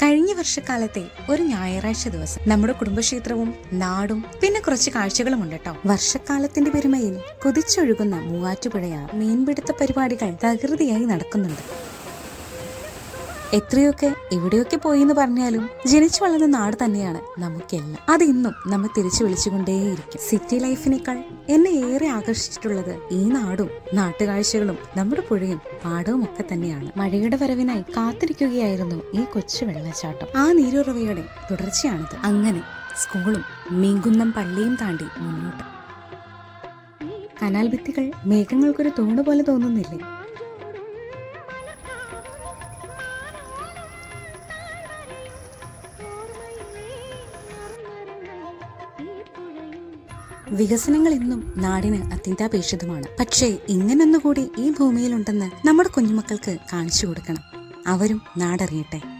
കഴിഞ്ഞ വർഷക്കാലത്തെ ഒരു ഞായറാഴ്ച ദിവസം നമ്മുടെ കുടുംബക്ഷേത്രവും നാടും പിന്നെ കുറച്ച് കാഴ്ചകളും ഉണ്ട് കേട്ടോ. വർഷക്കാലത്തിന്റെ പെരുമയിൽ കുതിച്ചൊഴുകുന്ന മൂവാറ്റുപുഴയാർ മീൻപിടുത്ത പരിപാടികൾ തകൃതിയായി നടക്കുന്നുണ്ട്. എത്രയൊക്കെ എവിടെയൊക്കെ പോയി എന്ന് പറഞ്ഞാലും ജനിച്ചു വളർന്ന നാട് തന്നെയാണ് നമുക്കെല്ലാം. അത് ഇന്നും നമ്മെ തിരിച്ചു വിളിച്ചുകൊണ്ടേയിരിക്കും. സിറ്റി ലൈഫിനേക്കാൾ എന്നെ ഏറെ ആകർഷിച്ചിട്ടുള്ളത് ഈ നാടും നാട്ടുകാഴ്ചകളും നമ്മുടെ പുഴയും പാടവും ഒക്കെ തന്നെയാണ്. മഴയുടെ വരവിനായി കാത്തിരിക്കുകയായിരുന്നു ഈ കൊച്ചു വെള്ളച്ചാട്ടം. ആ നീരുറവയുടെ തുടർച്ചയാണിത്. അങ്ങനെ സ്കൂളും മീൻകുന്നം പള്ളിയും താണ്ടി മുന്നോട്ട്. കനാൽ ഭിത്തികൾ മേഘങ്ങൾക്കൊരു തൂണ് പോലെ തോന്നുന്നില്ലേ? വികസനങ്ങൾ ഇന്നും നാടിന് അത്യന്താപേക്ഷിതമാണ്. പക്ഷേ ഇങ്ങനൊന്നുകൂടി ഈ ഭൂമിയിലുണ്ടെന്ന് നമ്മുടെ കുഞ്ഞുമക്കൾക്ക് കാണിച്ചു കൊടുക്കണം. അവരും നാടറിയട്ടെ.